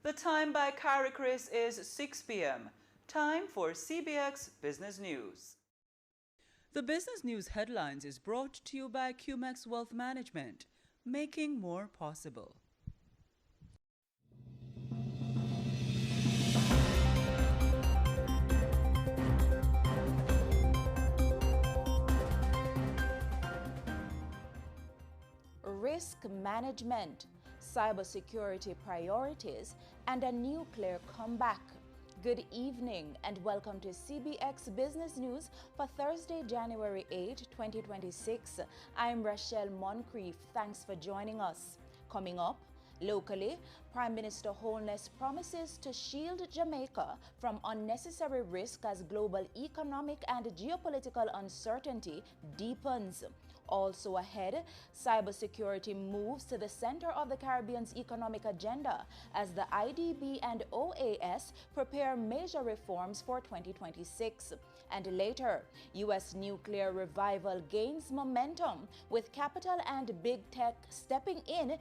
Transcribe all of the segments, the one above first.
The time by Carrie Chris is 6 p.m. Time for CBX Business News. The business news headlines is brought to you by CBX Wealth Management, making more possible. Risk management, cybersecurity priorities, and a nuclear comeback. Good evening and welcome to CBX Business News for Thursday, January 8, 2026. I'm Rachelle Moncrief. Thanks for joining us. Coming up, locally, Prime Minister Holness promises to shield Jamaica from unnecessary risk as global economic and geopolitical uncertainty deepens. Also ahead, cybersecurity moves to the center of the Caribbean's economic agenda as the IDB and OAS prepare major reforms for 2026. And later, U.S. nuclear revival gains momentum with capital and big tech stepping in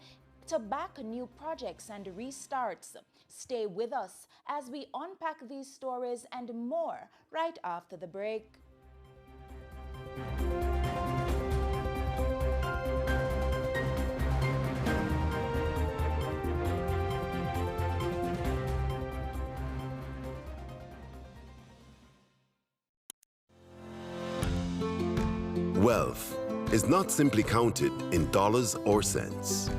to back new projects and restarts. Stay with us as we unpack these stories and more right after the break. Wealth is not simply counted in dollars or cents,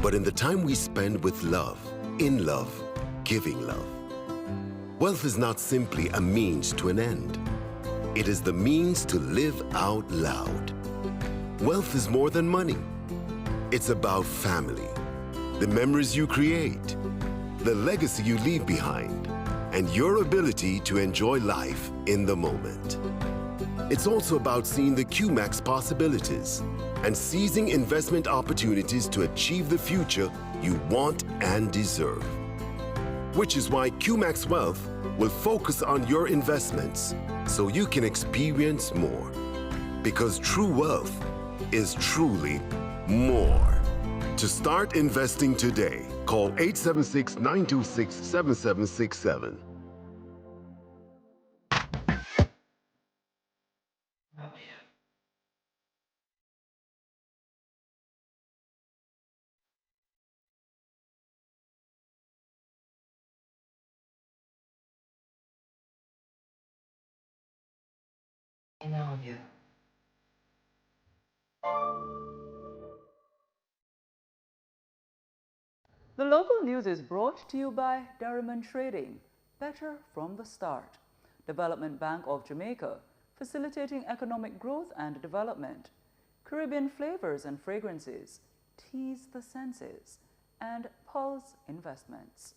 but in the time we spend with love, in love, giving love. Wealth is not simply a means to an end. It is the means to live out loud. Wealth is more than money. It's about family, the memories you create, the legacy you leave behind, and your ability to enjoy life in the moment. It's also about seeing the QMAX possibilities and seizing investment opportunities to achieve the future you want and deserve. Which is why QMAX Wealth will focus on your investments so you can experience more. Because true wealth is truly more. To start investing today, call 876-926-7767. In all of you. The local news is brought to you by Derriman Trading, better from the start. Development Bank of Jamaica, facilitating economic growth and development. Caribbean flavors and fragrances, tease the senses, and Pulse Investments.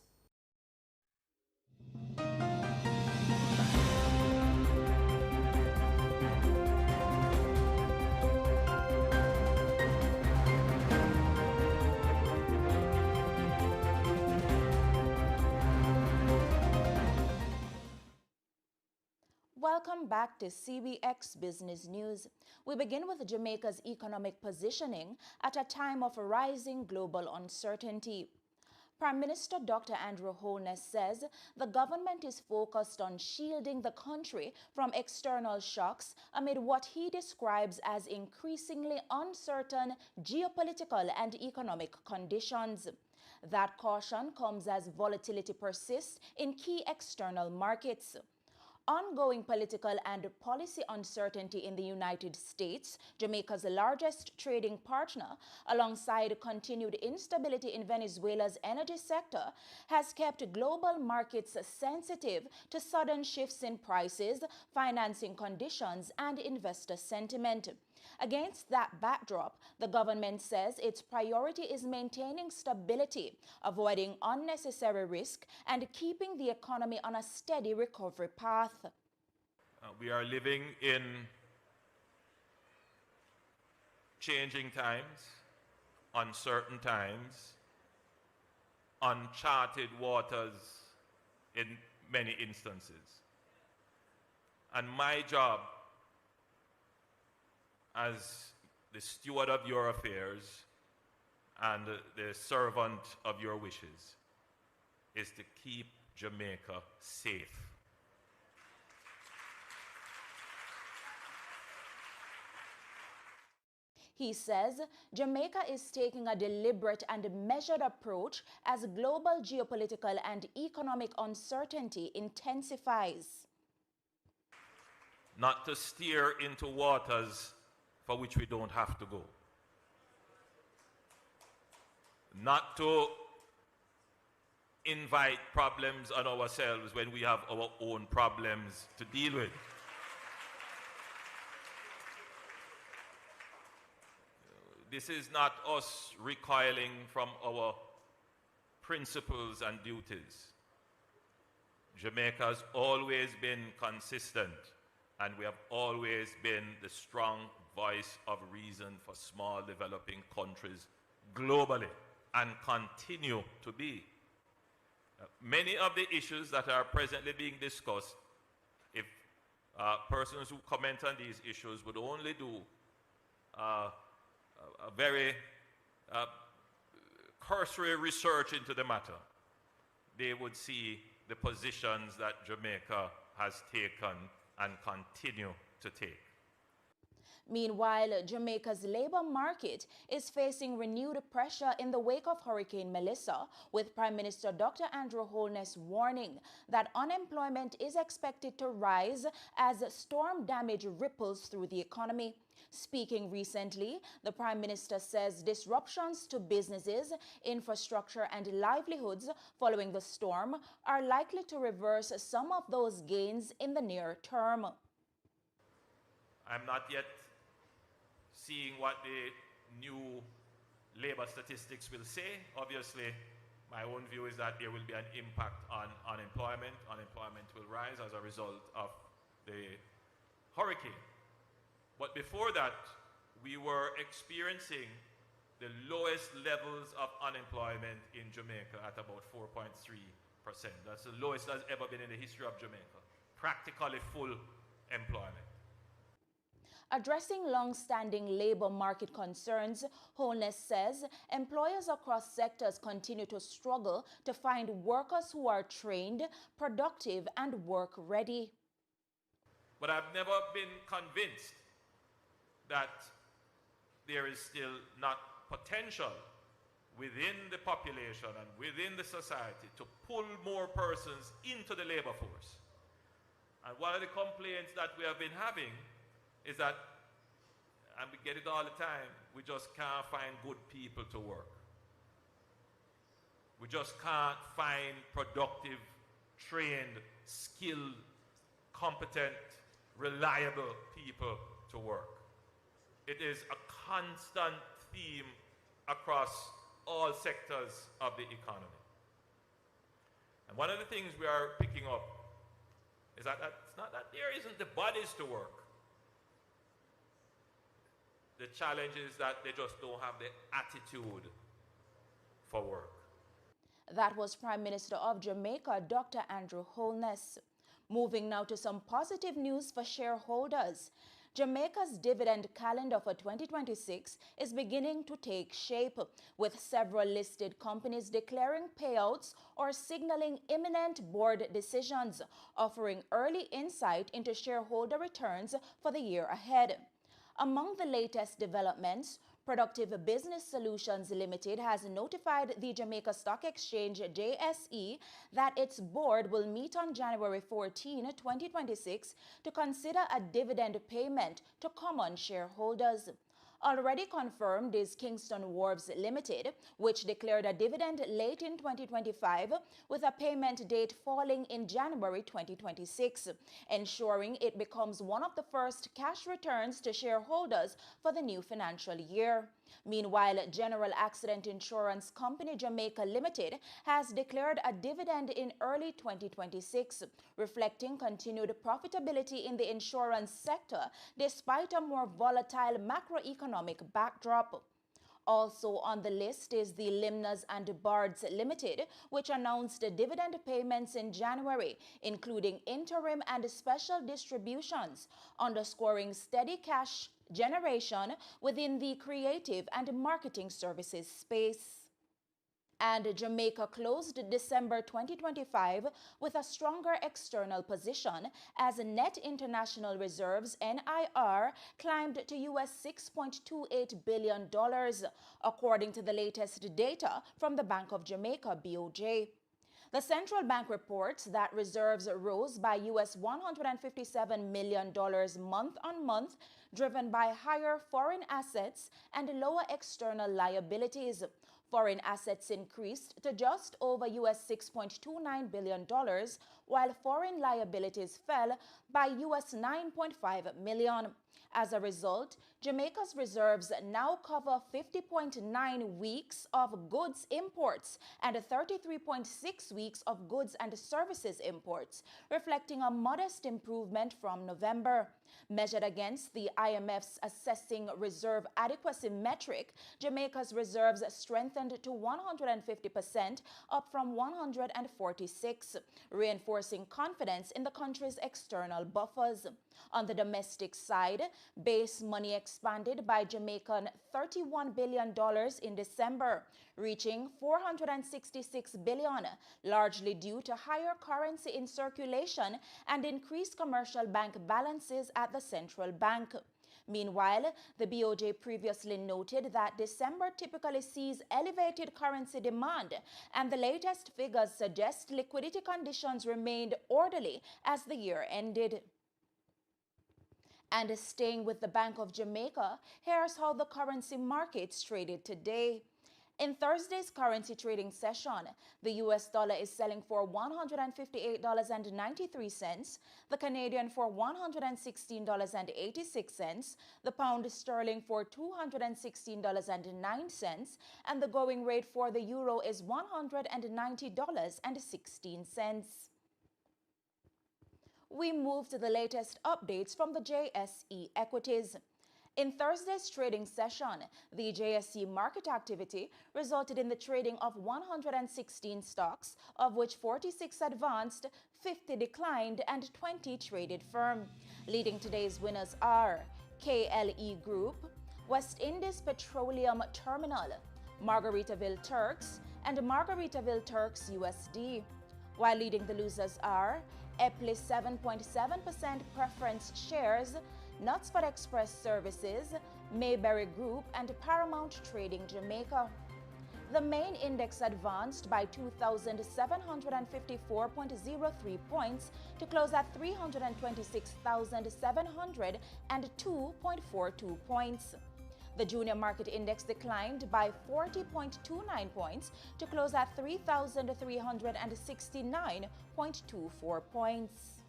Welcome back to CBX Business News. We begin with Jamaica's economic positioning at a time of rising global uncertainty. Prime Minister Dr. Andrew Holness says the government is focused on shielding the country from external shocks amid what he describes as increasingly uncertain geopolitical and economic conditions. That caution comes as volatility persists in key external markets. Ongoing political and policy uncertainty in the United States, Jamaica's largest trading partner, alongside continued instability in Venezuela's energy sector, has kept global markets sensitive to sudden shifts in prices, financing conditions, and investor sentiment. Against that backdrop, the government says its priority is maintaining stability, avoiding unnecessary risk, and keeping the economy on a steady recovery path. We are living in changing times, uncertain times, uncharted waters in many instances. And my job as the steward of your affairs and the servant of your wishes is to keep Jamaica safe. He says Jamaica is taking a deliberate and measured approach as global geopolitical and economic uncertainty intensifies. Not to steer into waters for which we don't have to go. Not to invite problems on ourselves when we have our own problems to deal with. This is not us recoiling from our principles and duties. Jamaica has always been consistent, and we have always been the strong voice of reason for small developing countries globally, and continue to be. Many of the issues that are presently being discussed, if persons who comment on these issues would only do a very cursory research into the matter, they would see the positions that Jamaica has taken and continue to take. Meanwhile, Jamaica's labor market is facing renewed pressure in the wake of Hurricane Melissa, with Prime Minister Dr. Andrew Holness warning that unemployment is expected to rise as storm damage ripples through the economy. Speaking recently, the Prime Minister says disruptions to businesses, infrastructure, and livelihoods following the storm are likely to reverse some of those gains in the near term. I'm not yet seeing what the new labor statistics will say. Obviously, my own view is that there will be an impact on unemployment. Unemployment will rise as a result of the hurricane. But before that, we were experiencing the lowest levels of unemployment in Jamaica at about 4.3%. That's the lowest that's ever been in the history of Jamaica. Practically full employment. Addressing long-standing labor market concerns, Holness says employers across sectors continue to struggle to find workers who are trained, productive, and work-ready. But I've never been convinced that there is still not potential within the population and within the society to pull more persons into the labor force. And one of the complaints that we have been having is that, and we get it all the time, we just can't find good people to work. We just can't find productive, trained, skilled, competent, reliable people to work. It is a constant theme across all sectors of the economy. And one of the things we are picking up is that it's not that there isn't the bodies to work. The challenge is that they just don't have the attitude for work. That was Prime Minister of Jamaica, Dr. Andrew Holness. Moving now to some positive news for shareholders. Jamaica's dividend calendar for 2026 is beginning to take shape, with several listed companies declaring payouts or signaling imminent board decisions, offering early insight into shareholder returns for the year ahead. Among the latest developments, Productive Business Solutions Limited has notified the Jamaica Stock Exchange JSE that its board will meet on January 14, 2026 to consider a dividend payment to common shareholders. Already confirmed is Kingston Wharves Limited, which declared a dividend late in 2025 with a payment date falling in January 2026, ensuring it becomes one of the first cash returns to shareholders for the new financial year. Meanwhile, General Accident Insurance Company Jamaica Limited has declared a dividend in early 2026, reflecting continued profitability in the insurance sector despite a more volatile macroeconomic backdrop. Also on the list is the Limnas and Bards Limited, which announced dividend payments in January, including interim and special distributions, underscoring steady cash generation within the creative and marketing services space. And Jamaica closed December 2025 with a stronger external position as net international reserves NIR climbed to US $6.28 billion, according to the latest data from the Bank of Jamaica, BOJ. The central bank reports that reserves rose by US $157 million month on month, driven by higher foreign assets and lower external liabilities. Foreign assets increased to just over US $6.29 billion, while foreign liabilities fell by US $9.5 million. As a result, Jamaica's reserves now cover 50.9 weeks of goods imports and 33.6 weeks of goods and services imports, reflecting a modest improvement from November. Measured against the IMF's assessing reserve adequacy metric, Jamaica's reserves strengthened to 150%, up from 146, reinforcing confidence in the country's external buffers. On the domestic side, base money expanded by Jamaican $31 billion in December, reaching $466 billion, largely due to higher currency in circulation and increased commercial bank balances at the central bank. Meanwhile, the BOJ previously noted that December typically sees elevated currency demand, and the latest figures suggest liquidity conditions remained orderly as the year ended. And staying with the Bank of Jamaica, here's how the currency markets traded today. In Thursday's currency trading session, the US dollar is selling for $158.93, the Canadian for $116.86, the pound sterling for $216.09, and the going rate for the euro is $190.16. We move to the latest updates from the JSE equities. In Thursday's trading session, the JSE market activity resulted in the trading of 116 stocks, of which 46 advanced, 50 declined, and 20 traded firm. Leading today's winners are KLE Group, West Indies Petroleum Terminal, Margaritaville Turks, and Margaritaville Turks USD. While leading the losers are Epley 7.7% preference shares, Knutsford Express Services, Mayberry Group, and Paramount Trading Jamaica. The main index advanced by 2,754.03 points to close at 326,702.42 points. The junior market index declined by 40.29 points to close at 3,369.24 points.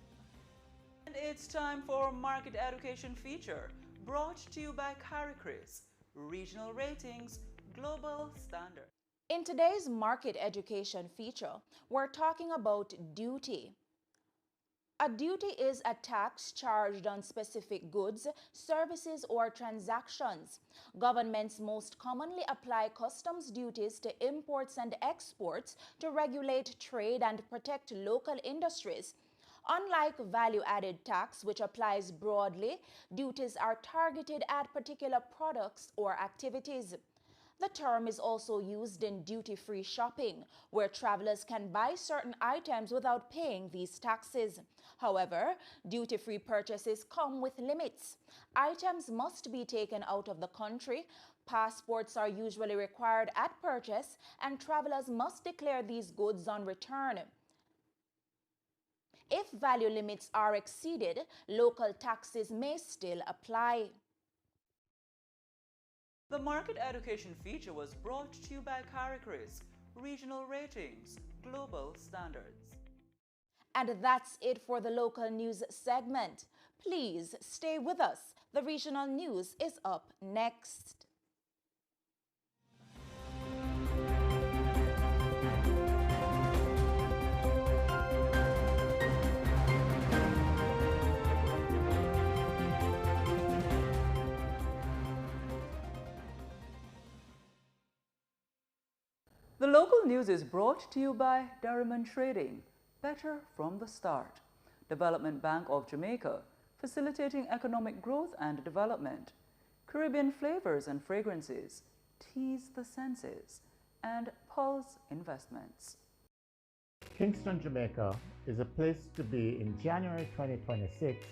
And it's time for Market Education Feature, brought to you by CARICRIS, Regional Ratings, Global Standard. In today's Market Education Feature, we're talking about duty. A duty is a tax charged on specific goods, services, or transactions. Governments most commonly apply customs duties to imports and exports to regulate trade and protect local industries. Unlike value-added tax, which applies broadly, duties are targeted at particular products or activities. The term is also used in duty-free shopping, where travelers can buy certain items without paying these taxes. However, duty-free purchases come with limits. Items must be taken out of the country, passports are usually required at purchase, and travelers must declare these goods on return. If value limits are exceeded, local taxes may still apply. The Market Education Feature was brought to you by CARICRIS, Regional Ratings, Global Standards. And that's it for the local news segment. Please stay with us. The regional news is up next. The local news is brought to you by Diamond Trading, better from the start. Development Bank of Jamaica, facilitating economic growth and development. Caribbean flavors and fragrances, tease the senses. and Pulse Investments. Kingston, Jamaica is a place to be in January 2026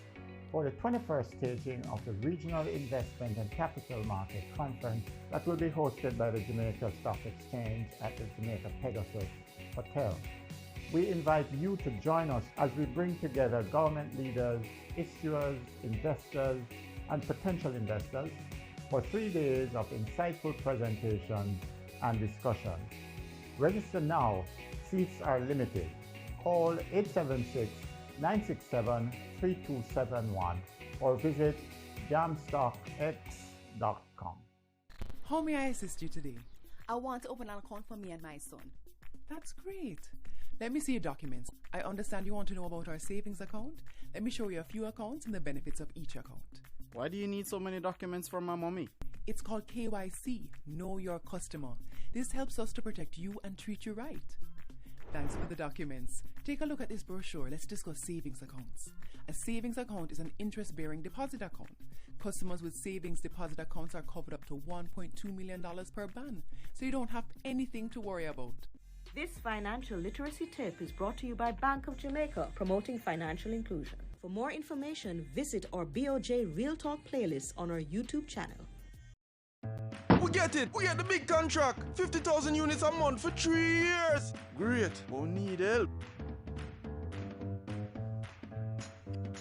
for the 21st staging of the Regional Investment and Capital Market Conference that will be hosted by the Jamaica Stock Exchange at the Jamaica Pegasus Hotel. We invite you to join us as we bring together government leaders, issuers, investors, and potential investors for 3 days of insightful presentations and discussion. Register now. Seats are limited. Call 876-967-3271 or visit jamstockx.com. How may I assist you today? I want to open an account for me and my son. That's great. Let me see your documents. I understand you want to know about our savings account. Let me show you a few accounts and the benefits of each account. Why do you need so many documents from my mommy? It's called KYC, Know Your Customer. This helps us to protect you and treat you right. Thanks for the documents. Take a look at this brochure. Let's discuss savings accounts. A savings account is an interest-bearing deposit account. Customers with savings deposit accounts are covered up to $1.2 million per ban, so you don't have anything to worry about. This financial literacy tip is brought to you by Bank of Jamaica, promoting financial inclusion. For more information, visit our BOJ Real Talk playlist on our YouTube channel. We get it! We get the big contract! 50,000 units a month for 3 years! Great! We need help.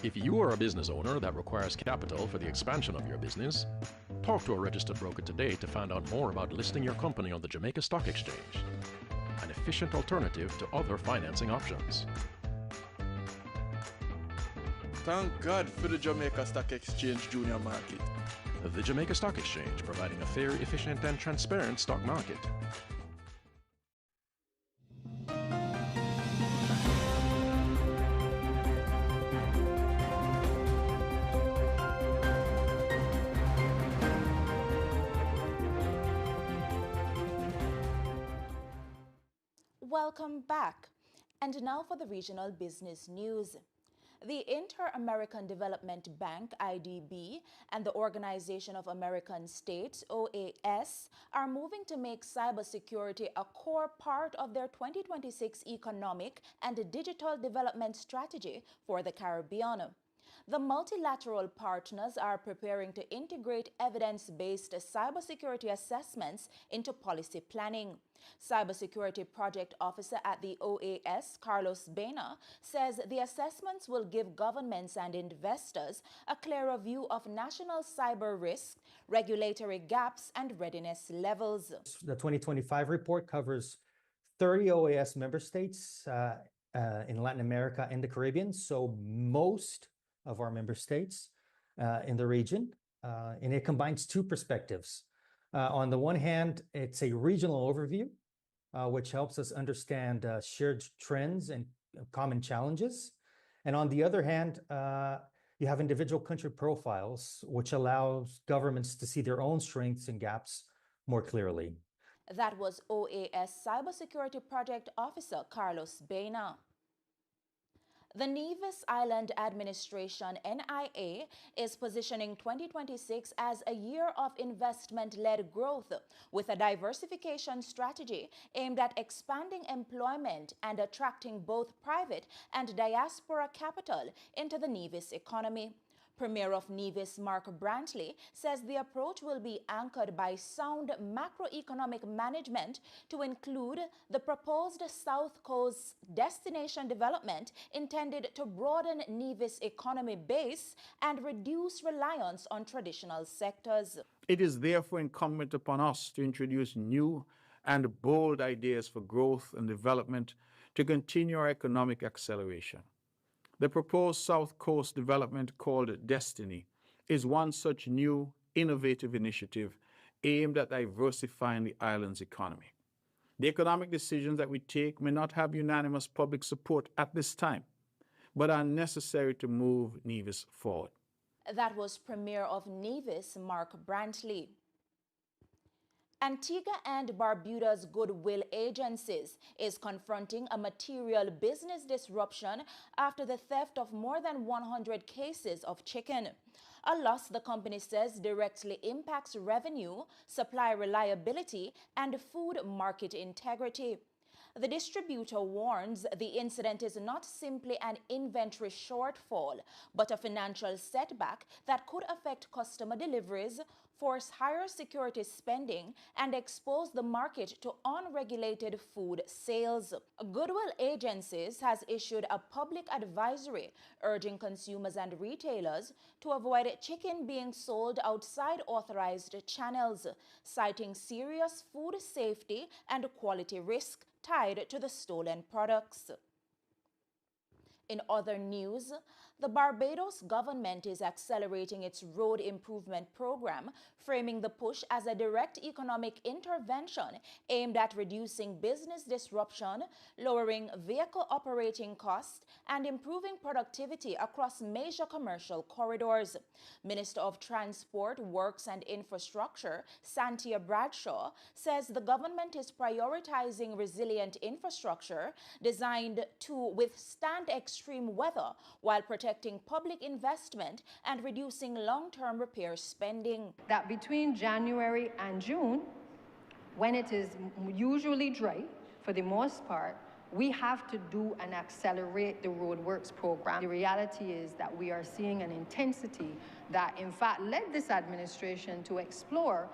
If you are a business owner that requires capital for the expansion of your business, talk to a registered broker today to find out more about listing your company on the Jamaica Stock Exchange, an efficient alternative to other financing options. Thank God for the Jamaica Stock Exchange Junior Market. The Jamaica Stock Exchange, providing a fair, efficient, and transparent stock market. Welcome back. And now for the regional business news. The Inter-American Development Bank, IDB, and the Organization of American States, OAS, are moving to make cybersecurity a core part of their 2026 economic and digital development strategy for the Caribbean. The multilateral partners are preparing to integrate evidence-based cybersecurity assessments into policy planning. Cybersecurity Project Officer at the OAS, Carlos Bena, says the assessments will give governments and investors a clearer view of national cyber risks, regulatory gaps, and readiness levels. The 2025 report covers 30 OAS member states in Latin America and the Caribbean, so most of our member states in the region, and it combines two perspectives. On the one hand, it's a regional overview, which helps us understand shared trends and common challenges. And on the other hand, you have individual country profiles, which allows governments to see their own strengths and gaps more clearly. That was OAS Cybersecurity Project Officer Carlos Bena. The Nevis Island Administration, NIA, is positioning 2026 as a year of investment-led growth with a diversification strategy aimed at expanding employment and attracting both private and diaspora capital into the Nevis economy. Premier of Nevis, Mark Brantley, says the approach will be anchored by sound macroeconomic management to include the proposed South Coast destination development intended to broaden Nevis' economy base and reduce reliance on traditional sectors. It is therefore incumbent upon us to introduce new and bold ideas for growth and development to continue our economic acceleration. The proposed South Coast development called Destiny is one such new, innovative initiative aimed at diversifying the island's economy. The economic decisions that we take may not have unanimous public support at this time, but are necessary to move Nevis forward. That was Premier of Nevis, Mark Brantley. Antigua and Barbuda's goodwill agencies is confronting a material business disruption after the theft of more than 100 cases of chicken. A loss, the company says, directly impacts revenue, supply reliability, and food market integrity. The distributor warns the incident is not simply an inventory shortfall, but a financial setback that could affect customer deliveries, force higher security spending, and expose the market to unregulated food sales. Goodwill Agencies has issued a public advisory urging consumers and retailers to avoid chicken being sold outside authorized channels, citing serious food safety and quality risk tied to the stolen products. In other news, the Barbados government is accelerating its road improvement program, framing the push as a direct economic intervention aimed at reducing business disruption, lowering vehicle operating costs, and improving productivity across major commercial corridors. Minister of Transport, Works and Infrastructure, Santia Bradshaw, says the government is prioritizing resilient infrastructure designed to withstand extreme weather while protecting public investment and reducing long-term repair spending. That between January and June, when it is usually dry, for the most part, we have to do and accelerate the roadworks program. The reality is that we are seeing an intensity that, in fact, led this administration to explore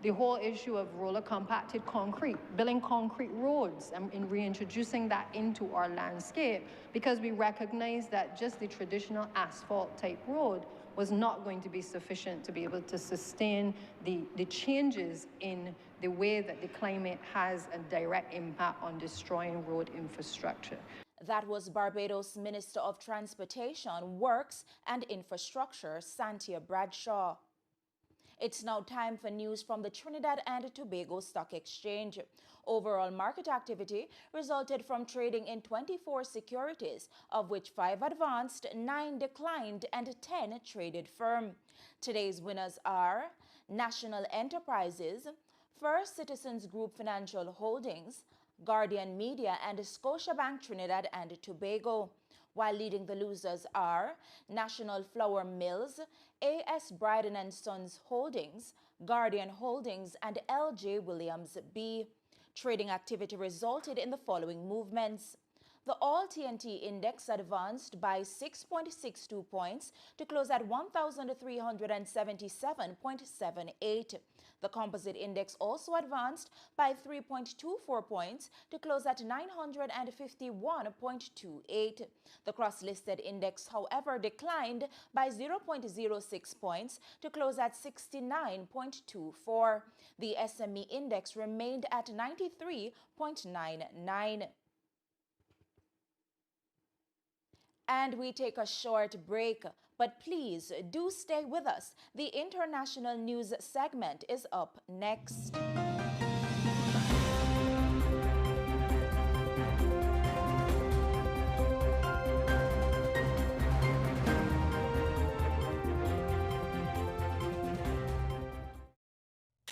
the whole issue of roller compacted concrete, building concrete roads, and in reintroducing that into our landscape, because we recognize that just the traditional asphalt type road was not going to be sufficient to be able to sustain the changes in the way that the climate has a direct impact on destroying road infrastructure. That was Barbados Minister of Transportation, Works and Infrastructure, Santia Bradshaw. It's now time for news from the Trinidad and Tobago Stock Exchange. Overall market activity resulted from trading in 24 securities, of which 5 advanced, 9 declined, and 10 traded firm. Today's winners are National Enterprises, First Citizens Group Financial Holdings, Guardian Media, and Scotiabank Trinidad and Tobago, while leading the losers are National Flour Mills, A.S. Bryden & Sons Holdings, Guardian Holdings, and L.J. Williams B. Trading activity resulted in the following movements. The All-TNT Index advanced by 6.62 points to close at 1,377.78. The Composite Index also advanced by 3.24 points to close at 951.28. The Cross-Listed Index, however, declined by 0.06 points to close at 69.24. The SME Index remained at 93.99. And we take a short break, but please do stay with us. The international news segment is up next.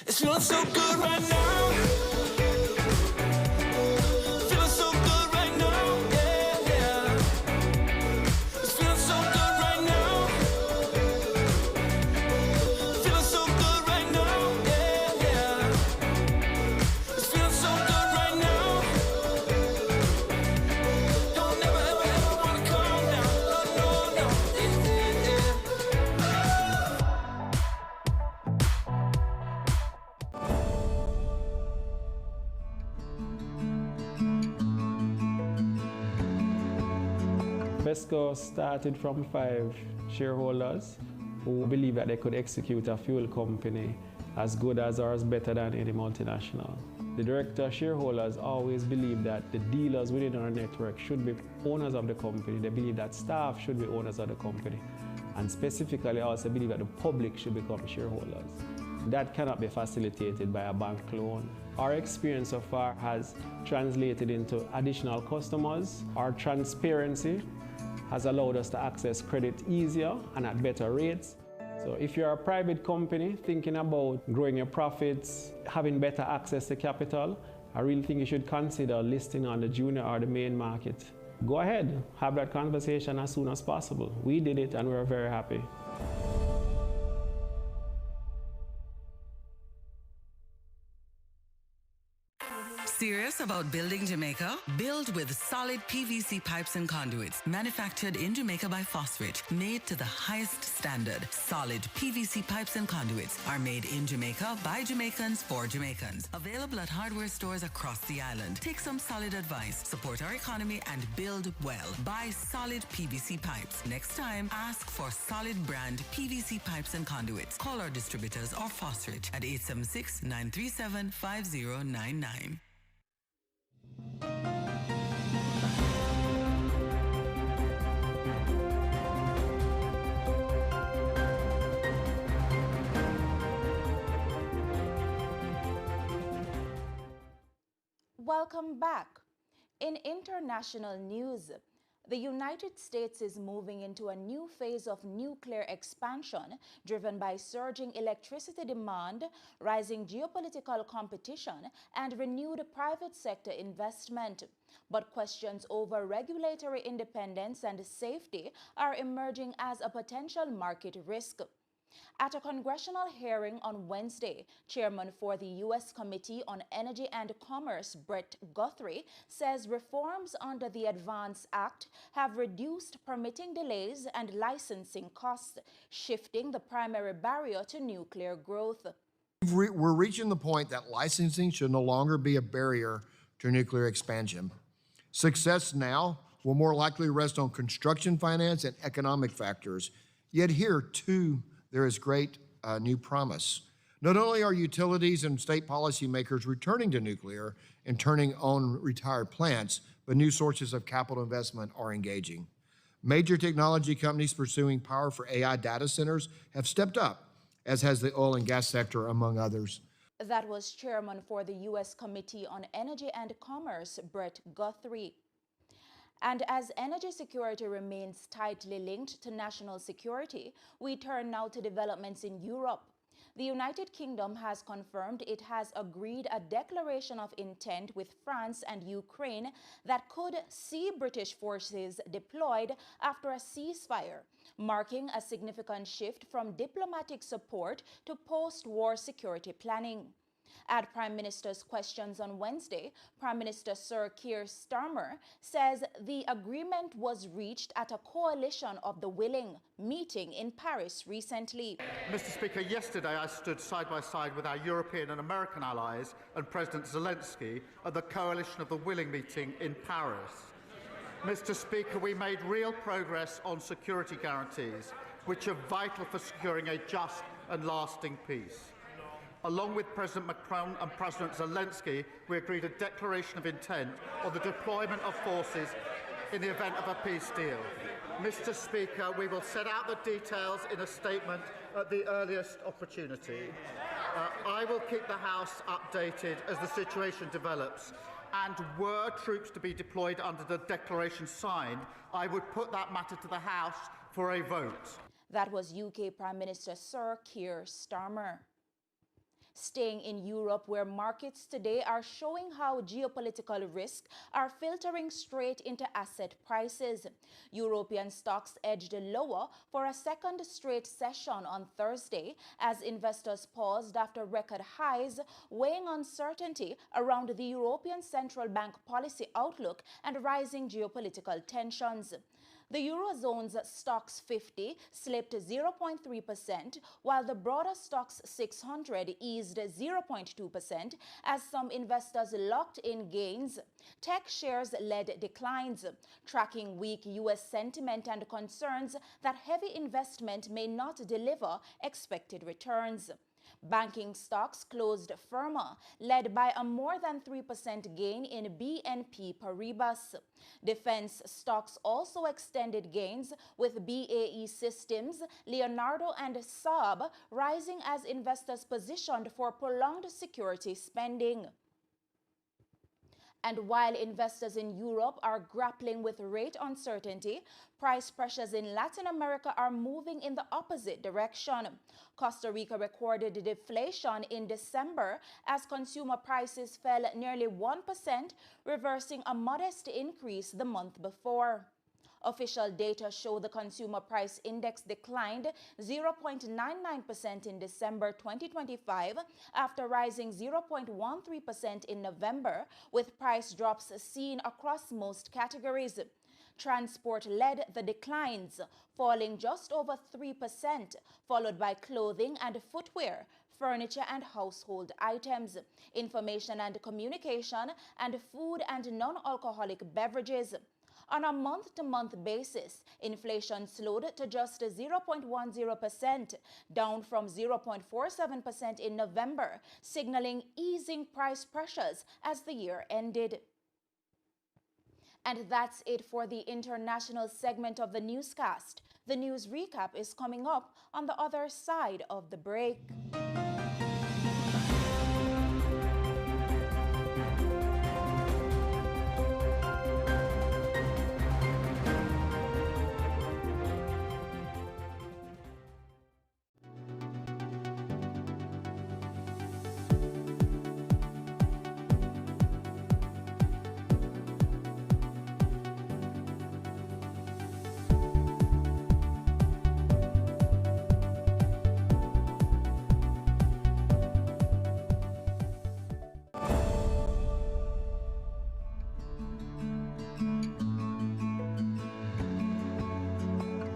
It's feeling so good right now. Feeling so good right now. Yeah, yeah. It's feeling so good right now. Feeling so good right now. Yeah, yeah. It's feeling so good right now. Don't never, ever, ever wanna calm down. Oh, no, no. Yeah, yeah. FESCO started from 5 shareholders who believed that they could execute a fuel company as good as or as better than any multinational. The director shareholders always believed that the dealers within our network should be owners of the company. They believe that staff should be owners of the company. And specifically also believe that the public should become shareholders. That cannot be facilitated by a bank loan. Our experience so far has translated into additional customers. Our transparency has allowed us to access credit easier and at better rates. So if you're a private company thinking about growing your profits, having better access to capital, I really think you should consider listing on the junior or the main market. Go ahead, have that conversation as soon as possible. We did it and we're very happy. Serious about building Jamaica? Build with solid PVC pipes and conduits, manufactured in Jamaica by Phosphate, made to the highest standard. Solid PVC pipes and conduits are made in Jamaica by Jamaicans for Jamaicans. Available at hardware stores across the island. Take some solid advice, support our economy, and build well. Buy solid PVC pipes. Next time, ask for solid brand PVC pipes and conduits. Call our distributors or Phosphate at 876-937-5099. Welcome back. In international news, the United States is moving into a new phase of nuclear expansion driven by surging electricity demand, rising geopolitical competition, and renewed private sector investment. But questions over regulatory independence and safety are emerging as a potential market risk. At a congressional hearing on Wednesday, Chairman for the U.S. Committee on Energy and Commerce, Brett Guthrie, says reforms under the ADVANCE Act have reduced permitting delays and licensing costs, shifting the primary barrier to nuclear growth. We're reaching the point that licensing should no longer be a barrier to nuclear expansion. Success now will more likely rest on construction finance and economic factors. Yet here, too, there is great new promise. Not only are utilities and state policymakers returning to nuclear and turning on retired plants, but new sources of capital investment are engaging. Major technology companies pursuing power for AI data centers have stepped up, as has the oil and gas sector, among others. That was Chairman for the U.S. Committee on Energy and Commerce, Brett Guthrie. And as energy security remains tightly linked to national security, we turn now to developments in Europe. The United Kingdom has confirmed it has agreed a declaration of intent with France and Ukraine that could see British forces deployed after a ceasefire, marking a significant shift from diplomatic support to post-war security planning. At Prime Minister's questions on Wednesday, Prime Minister Sir Keir Starmer says the agreement was reached at a coalition of the willing meeting in Paris recently. Mr. Speaker, yesterday I stood side by side with our European and American allies and President Zelensky at the coalition of the willing meeting in Paris. Mr. Speaker, we made real progress on security guarantees, which are vital for securing a just and lasting peace. Along with President Macron and President Zelensky, we agreed a declaration of intent on the deployment of forces in the event of a peace deal. Mr. Speaker, we will set out the details in a statement at the earliest opportunity. I will keep the House updated as the situation develops, and were troops to be deployed under the declaration signed, I would put that matter to the House for a vote. That was UK Prime Minister Sir Keir Starmer. Staying in Europe, where markets today are showing how geopolitical risks are filtering straight into asset prices. European stocks edged lower for a second straight session on Thursday as investors paused after record highs, weighing uncertainty around the European Central Bank policy outlook and rising geopolitical tensions. The Eurozone's Stoxx 50 slipped 0.3%, while the broader Stoxx 600 eased 0.2% as some investors locked in gains. Tech shares led declines, tracking weak U.S. sentiment and concerns that heavy investment may not deliver expected returns. Banking stocks closed firmer, led by a more than 3% gain in BNP Paribas. Defense stocks also extended gains, with BAE Systems, Leonardo and Saab rising as investors positioned for prolonged security spending. And while investors in Europe are grappling with rate uncertainty, price pressures in Latin America are moving in the opposite direction. Costa Rica recorded deflation in December as consumer prices fell nearly 1%, reversing a modest increase the month before. Official data show the consumer price index declined 0.99% in December 2025 after rising 0.13% in November, with price drops seen across most categories. Transport led the declines, falling just over 3%, followed by clothing and footwear, furniture and household items, information and communication, and food and non-alcoholic beverages. On a month-to-month basis, inflation slowed to just 0.10%, down from 0.47% in November, signaling easing price pressures as the year ended. And that's it for the international segment of the newscast. The news recap is coming up on the other side of the break.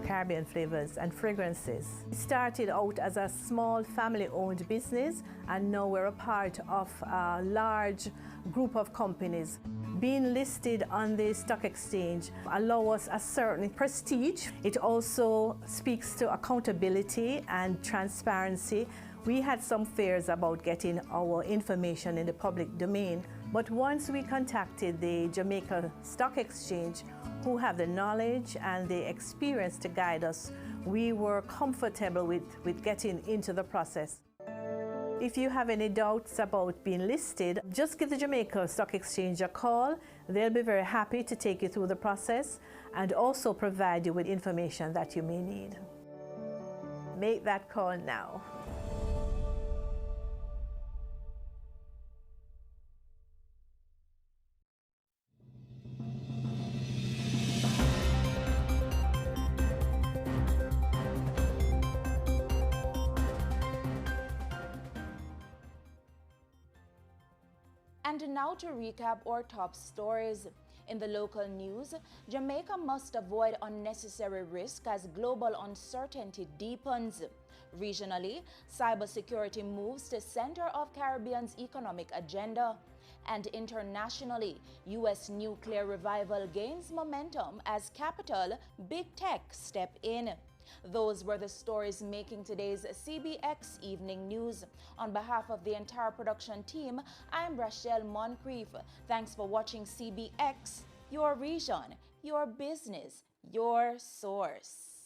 Caribbean flavors and fragrances. We started out as a small family-owned business, and now we're a part of a large group of companies. Being listed on the stock exchange allows us a certain prestige. It also speaks to accountability and transparency. We had some fears about getting our information in the public domain, but once we contacted the Jamaica Stock Exchange, who have the knowledge and the experience to guide us, we were comfortable with getting into the process. If you have any doubts about being listed, just give the Jamaica Stock Exchange a call. They'll be very happy to take you through the process and also provide you with information that you may need. Make that call now. And now to recap our top stories. In the local news, Jamaica must avoid unnecessary risk as global uncertainty deepens. Regionally, cybersecurity moves to center of Caribbean's economic agenda. And internationally, U.S. nuclear revival gains momentum as capital, big tech step in. Those were the stories making today's CBX Evening News. On behalf of the entire production team, I'm Rachelle Moncrief. Thanks for watching CBX, your region, your business, your source.